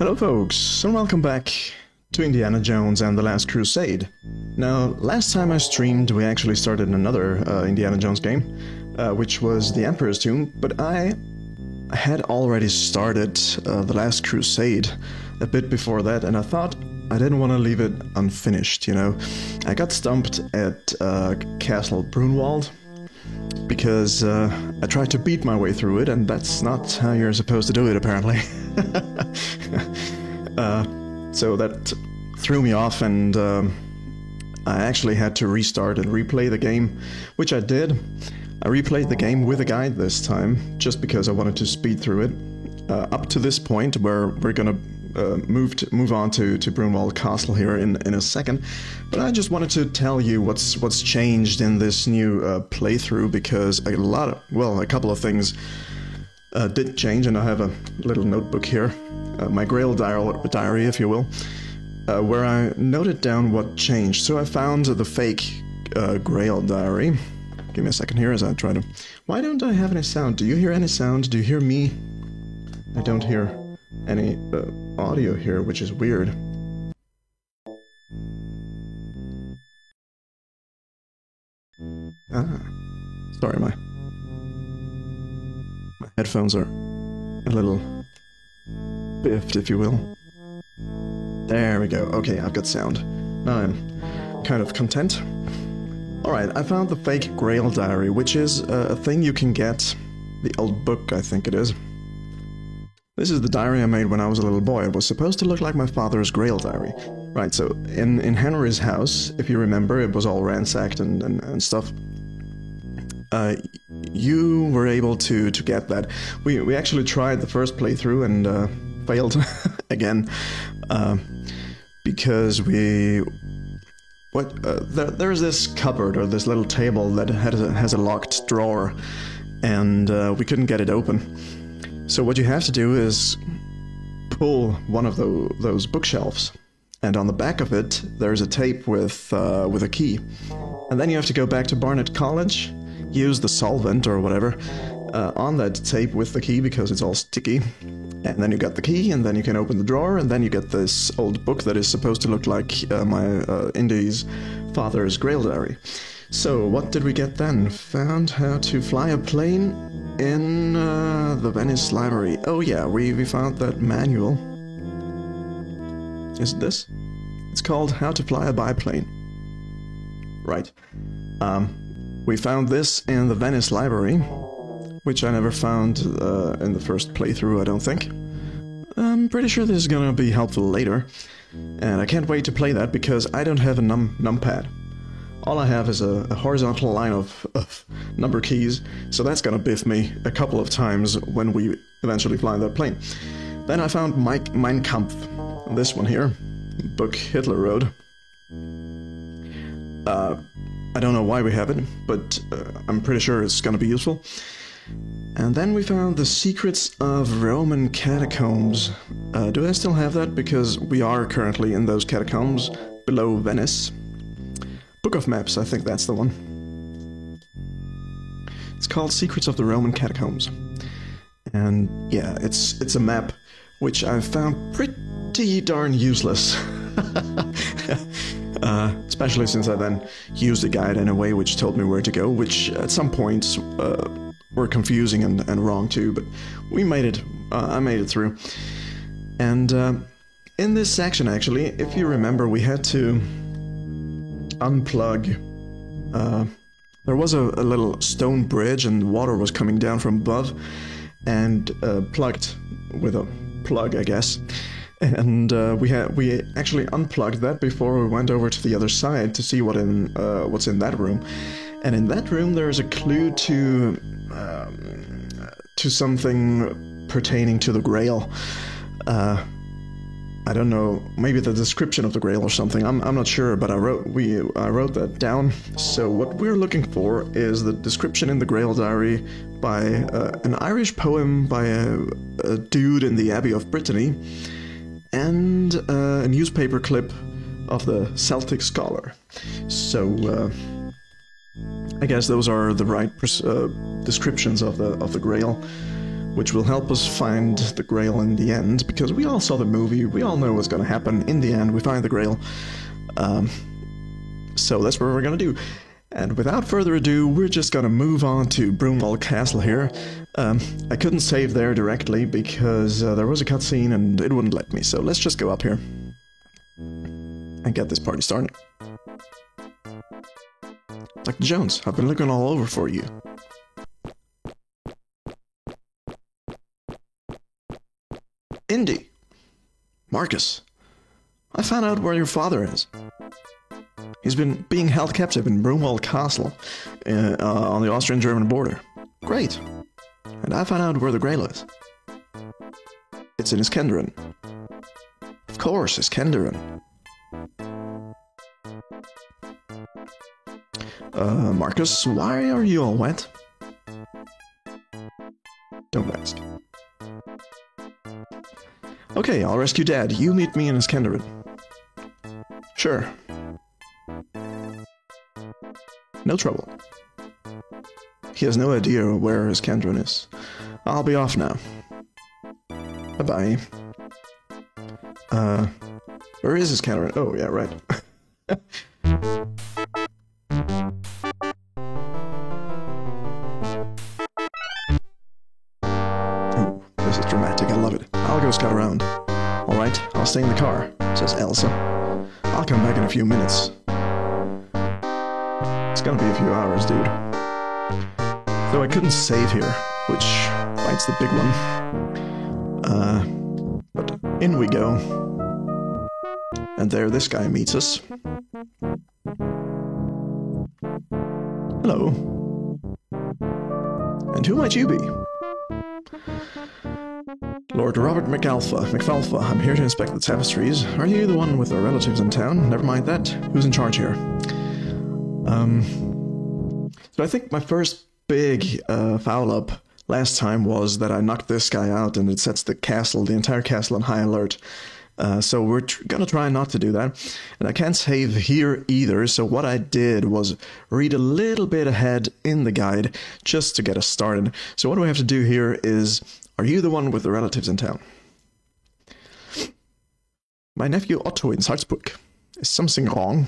Hello folks, and welcome back to Indiana Jones and the Last Crusade. Now, last time I streamed we actually started another Indiana Jones game, which was The Emperor's Tomb, but I had already started The Last Crusade a bit before that, and I thought I didn't want to leave it unfinished, you know. I got stumped at Castle Brunwald, because I tried to beat my way through it, and that's not how you're supposed to do it, apparently. So that threw me off, and I actually had to restart and replay the game, which I did. I replayed the game with a guide this time, just because I wanted to speed through it, up to this point where we're gonna move on to Brunwald Castle here in a second. But I just wanted to tell you what's changed in this new playthrough, because a couple of things did change, and I have a little notebook here, my Grail diary, if you will, where I noted down what changed. So I found the fake Grail diary. Give me a second here as I try to... Why don't I have any sound? Do you hear any sound? Do you hear me? I don't hear any audio here, which is weird. Sorry, my headphones are a little biffed, if you will. There we go. Okay, I've got sound. Now I'm kind of content. Alright, I found the fake Grail diary, which is a thing you can get. The old book, I think it is. This is the diary I made when I was a little boy. It was supposed to look like my father's Grail diary. Right, so in Henry's house, if you remember, it was all ransacked and stuff. You were able to get that. We actually tried the first playthrough and failed again, because there's this cupboard, or this little table that has a locked drawer, and we couldn't get it open. So what you have to do is pull one of those bookshelves, and on the back of it there's a tape with a key, and then you have to go back to Barnet College, use the solvent or whatever on that tape with the key, because it's all sticky, and then you got the key, and then you can open the drawer, and then you get this old book that is supposed to look like my Indy's father's Grail diary. So what did we get then? Found how to fly a plane in the Venice Library. Oh yeah, we found that manual. Is it this? It's called How to Fly a Biplane. Right. We found this in the Venice Library, which I never found in the first playthrough, I don't think. I'm pretty sure this is gonna be helpful later, and I can't wait to play that, because I don't have a numpad. All I have is a horizontal line of number keys, so that's gonna biff me a couple of times when we eventually fly that plane. Then I found Mein Kampf, this one here, book Hitler wrote. I don't know why we have it, but I'm pretty sure it's gonna be useful. And then we found The Secrets of Roman Catacombs. Do I still have that? Because we are currently in those catacombs below Venice. Book of Maps, I think that's the one. It's called Secrets of the Roman Catacombs. And yeah, it's a map which I've found pretty darn useless. Especially since I then used a guide in a way which told me where to go, which at some points were confusing and wrong too, but we made it. I made it through. And in this section, actually, if you remember, we had to unplug. There was a little stone bridge, and water was coming down from above, and plugged with a plug, I guess. And we actually unplugged that before we went over to the other side to see what's in that room. And in that room there is a clue to something pertaining to the Grail. I don't know, maybe the description of the Grail or something. I'm not sure, but I wrote that down. So what we're looking for is the description in the Grail diary by an Irish poem by a dude in the Abbey of Brittany, and a newspaper clip of the Celtic Scholar. So I guess those are the right descriptions of the Grail. which will help us find the Grail in the end, because we all saw the movie, we all know what's going to happen. In the end, we find the Grail. So that's what we're going to do. And without further ado, we're just going to move on to Broomwald Castle here. I couldn't save there directly because there was a cutscene and it wouldn't let me, so let's just go up here and get this party started. Dr. Jones, I've been looking all over for you. Indy! Marcus! I found out where your father is. He's been being held captive in Broomwald Castle on the Austrian-German border. Great! And I found out where the Grail is. It's in Iskenderun. Of course, Iskenderun. Marcus, why are you all wet? Don't ask. Okay, I'll rescue Dad. You meet me in Iskenderun. Sure. No trouble. He has no idea where Iskenderun is. I'll be off now. Bye-bye. Where is Iskenderun? Oh, yeah, right. Ooh, this is dramatic. I love it. I'll go scout around. Alright, I'll stay in the car, says Elsa. I'll come back in a few minutes. It's gonna be a few hours, dude. Though I couldn't save here, which bites the big one. But in we go. And there this guy meets us. Hello. And who might you be? Lord Robert McFalfa, I'm here to inspect the tapestries. Are you the one with the relatives in town? Never mind that. Who's in charge here? So I think my first big foul up last time was that I knocked this guy out and it sets the entire castle on high alert. So we're gonna try not to do that. And I can't save here either, so what I did was read a little bit ahead in the guide just to get us started. So what we have to do here is, are you the one with the relatives in town? My nephew Otto in Salzburg. Is something wrong?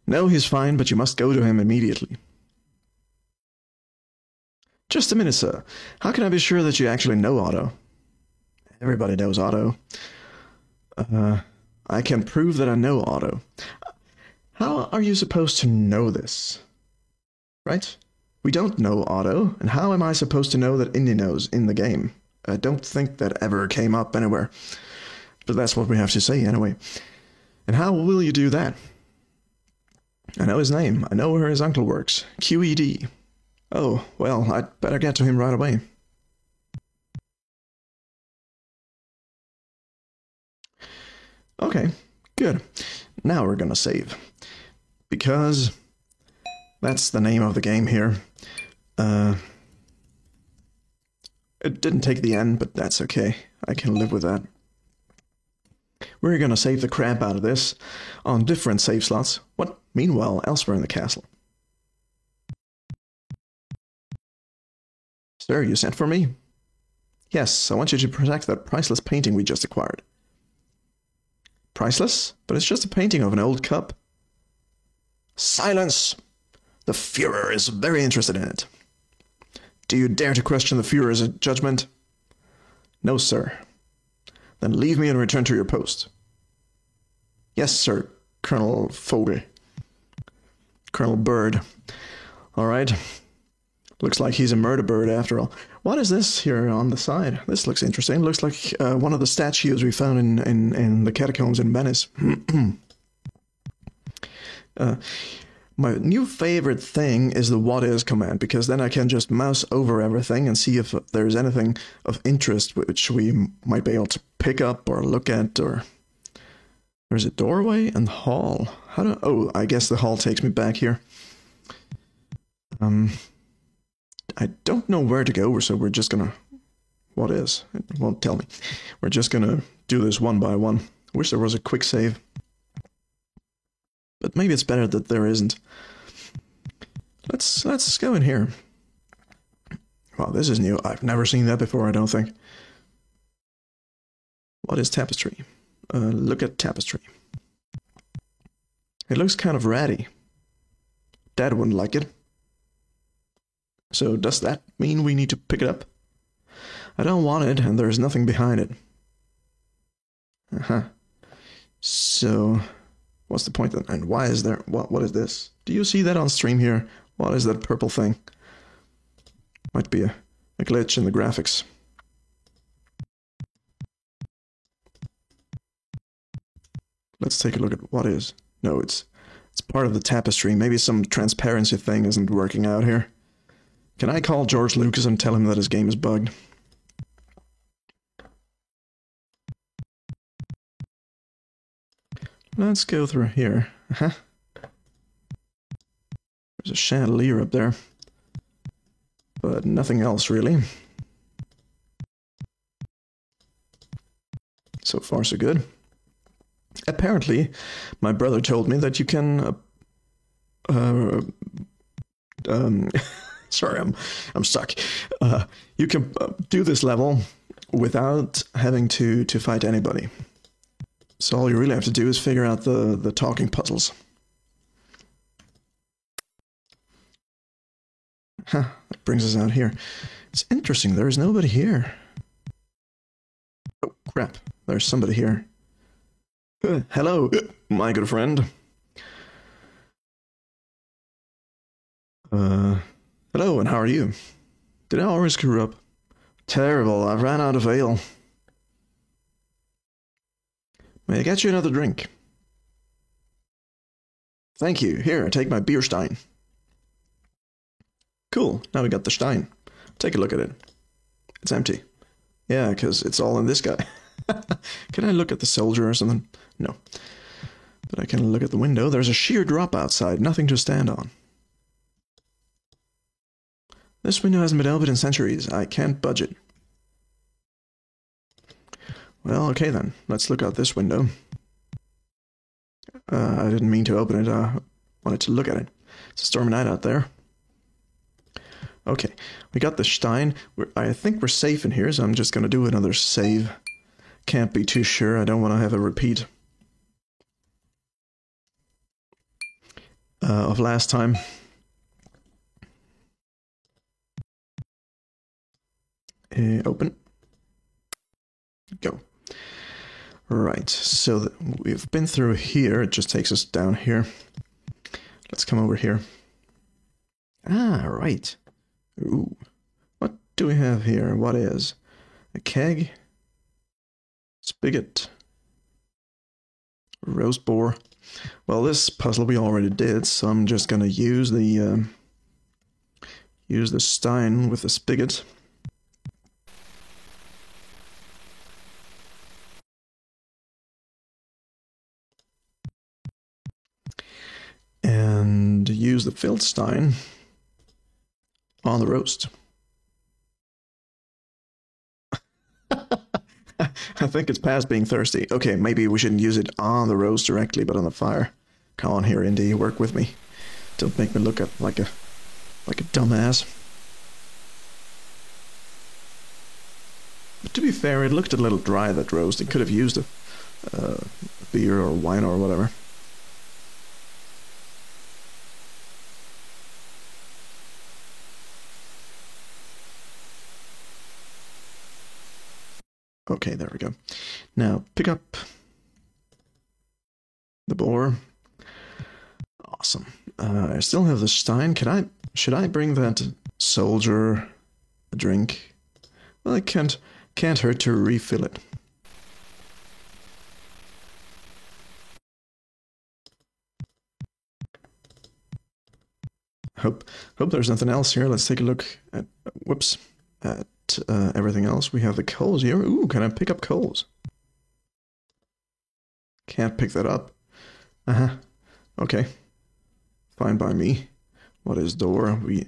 No, he's fine, but you must go to him immediately. Just a minute, sir. How can I be sure that you actually know Otto? Everybody knows Otto. I can prove that I know Otto. How are you supposed to know this? Right? We don't know Otto, and how am I supposed to know that Indy knows in the game? I don't think that ever came up anywhere. But that's what we have to say anyway. And how will you do that? I know his name. I know where his uncle works. QED. Oh, well, I'd better get to him right away. Okay, good. Now we're gonna save. Because that's the name of the game here. It didn't take the end, but that's okay. I can live with that. We're gonna save the crap out of this on different save slots. What? Meanwhile, elsewhere in the castle. Sir, you sent for me? Yes, I want you to protect that priceless painting we just acquired. Priceless? But it's just a painting of an old cup. Silence! The Führer is very interested in it. Do you dare to question the Führer's judgment? No, sir. Then leave me and return to your post. Yes, sir, Colonel Vogel. Colonel Bird. All right. Looks like he's a murder bird after all. What is this here on the side? This looks interesting. Looks like one of the statues we found in the catacombs in Venice. My new favorite thing is the what is command, because then I can just mouse over everything and see if there's anything of interest which we might be able to pick up or look at. Or there's a doorway and hall. Oh, I guess the hall takes me back here. I don't know where to go, so we're just gonna... What is? It won't tell me. We're just gonna do this one by one. I wish there was a quick save. But maybe it's better that there isn't. Let's go in here. Wow, this is new. I've never seen that before, I don't think. What is tapestry? Look at tapestry. It looks kind of ratty. Dad wouldn't like it. So does that mean we need to pick it up? I don't want it, and there's nothing behind it. Uh-huh. So, what's the point then? And why is there... What is this? Do you see that on stream here? What is that purple thing? Might be a glitch in the graphics. Let's take a look at what is. No, it's part of the tapestry. Maybe some transparency thing isn't working out here. Can I call George Lucas and tell him that his game is bugged? Let's go through here. There's a chandelier up there. But nothing else, really. So far, so good. Apparently, my brother told me that you can... sorry, I'm stuck. You can do this level without having to fight anybody. So all you really have to do is figure out the talking puzzles. Huh, that brings us out here. It's interesting, there's nobody here. Oh, crap, there's somebody here. Hello, my good friend. Hello, and how are you? Did I always screw up? Terrible, I ran out of ale. May I get you another drink? Thank you. Here, take my beer stein. Cool, now we got the stein. Take a look at it. It's empty. Yeah, because it's all in this guy. Can I look at the soldier or something? No. But I can look at the window. There's a sheer drop outside, nothing to stand on. This window hasn't been opened in centuries. I can't budge it. Well, okay then. Let's look out this window. I didn't mean to open it. I wanted to look at it. It's a stormy night out there. Okay, we got the stein. I think we're safe in here, so I'm just going to do another save. Can't be too sure. I don't want to have a repeat of last time. Open. Go. Right, so we've been through here. It just takes us down here. Let's come over here. Ah, right. Ooh. What do we have here? What is? A keg? Spigot? Roast boar? Well, this puzzle we already did, so I'm just gonna use the stein with the spigot. And use the filled stein on the roast. I think it's past being thirsty. Okay, maybe we shouldn't use it on the roast directly, but on the fire. Come on here, Indy, work with me. Don't make me look like a dumbass. But to be fair, it looked a little dry, that roast. It could have used a beer or wine or whatever. Okay, there we go. Now, pick up the boar. Awesome. I still have the stein. Should I bring that soldier a drink? Well, it can't hurt to refill it. Hope there's nothing else here. Let's take a look at, whoops, at everything else. We have the coals here. Ooh, can I pick up coals? Can't pick that up. Okay. Fine by me. What is door? We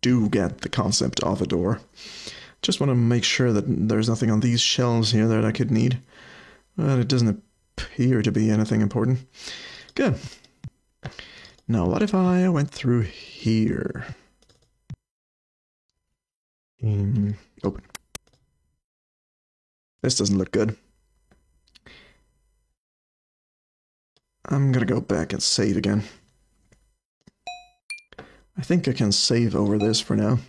do get the concept of a door. Just want to make sure that there's nothing on these shelves here that I could need. But it doesn't appear to be anything important. Good. Now, what if I went through here? Open. This doesn't look good. I'm gonna go back and save again. I think I can save over this for now.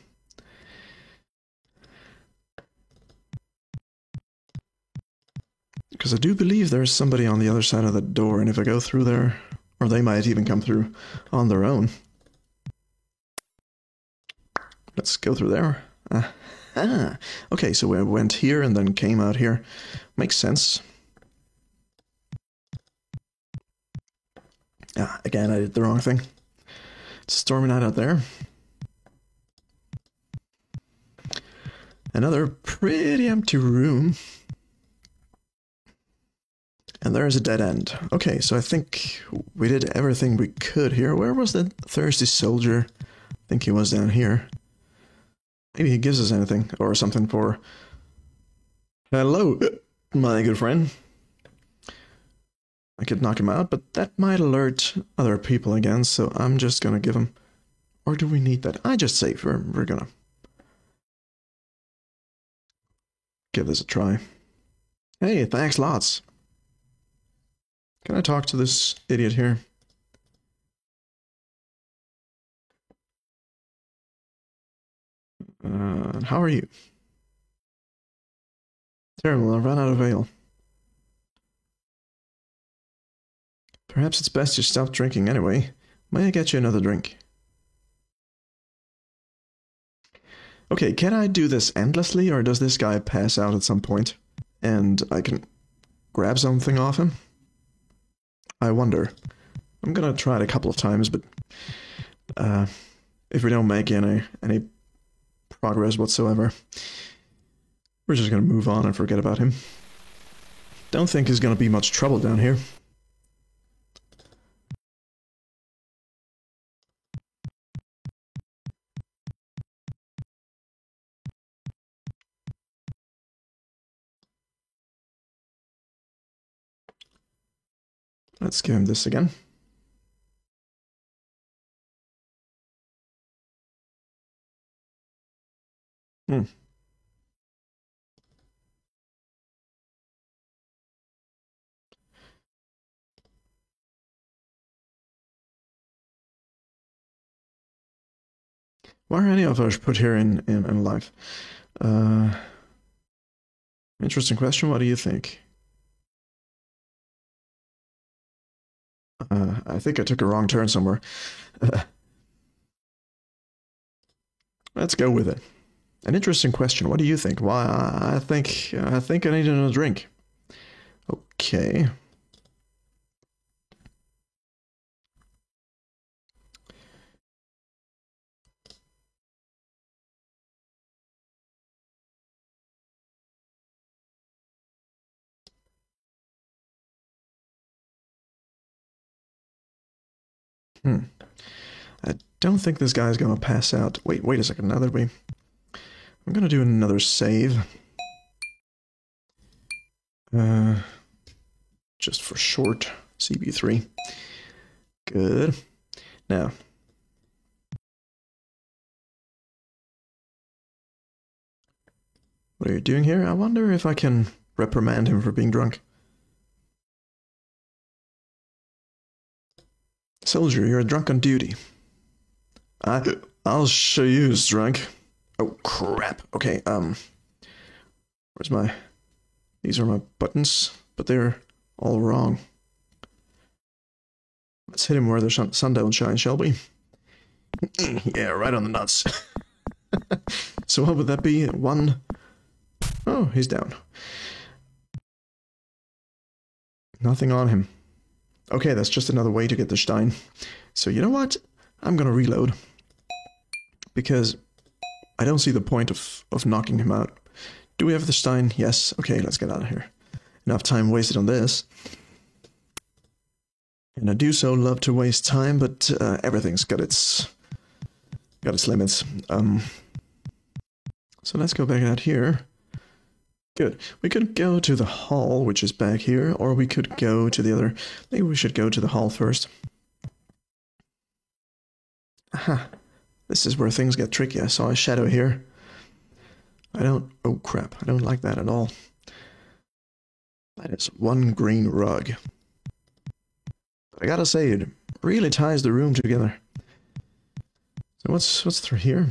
Because I do believe there's somebody on the other side of the door, and if I go through there, or they might even come through on their own. Let's go through there. Okay, so we went here and then came out here. Makes sense. Again, I did the wrong thing. It's storming out there. Another pretty empty room. And there's a dead end. Okay, so I think we did everything we could here. Where was that thirsty soldier? I think he was down here. Maybe he gives us anything or something for... Hello, my good friend. I could knock him out, but that might alert other people again, so I'm just gonna give him... Or do we need that? I just saved. We're gonna... give this a try. Hey, thanks lots. Can I talk to this idiot here? How are you? Terrible, I ran out of ale. Perhaps it's best you stop drinking anyway. May I get you another drink? Okay, can I do this endlessly, or does this guy pass out at some point and I can grab something off him? I wonder. I'm gonna try it a couple of times, but if we don't make any progress whatsoever, we're just gonna move on and forget about him. Don't think there's gonna be much trouble down here. Let's give him this again. Why are any of us put here in life? Interesting question. What do you think? I think I took a wrong turn somewhere. Let's go with it. An interesting question. What do you think? Why, I think I need another drink. Okay. I don't think this guy's gonna pass out. Wait a second. Now that I'm gonna do another save. Just for short. CB3. Good. Now. What are you doing here? I wonder if I can reprimand him for being drunk. Soldier, you're drunk on duty. I'll show you who's drunk. Oh, crap. Okay, where's my... These are my buttons, but they're all wrong. Let's hit him where the sun don't shine, shall we? Yeah, right on the nuts. So what would that be? One... Oh, he's down. Nothing on him. Okay, that's just another way to get the Stein. So you know what? I'm gonna reload. Because I don't see the point of knocking him out. Do we have the Stein? Yes. Okay, let's get out of here. Enough time wasted on this. And I do so love to waste time, but everything's got its limits. So let's go back out here. Good. We could go to the hall, which is back here, or we could go to the other... Maybe we should go to the hall first. Aha. This is where things get tricky. I saw a shadow here. Oh crap, I don't like that at all. That is one green rug. But I gotta say, it really ties the room together. So what's through here?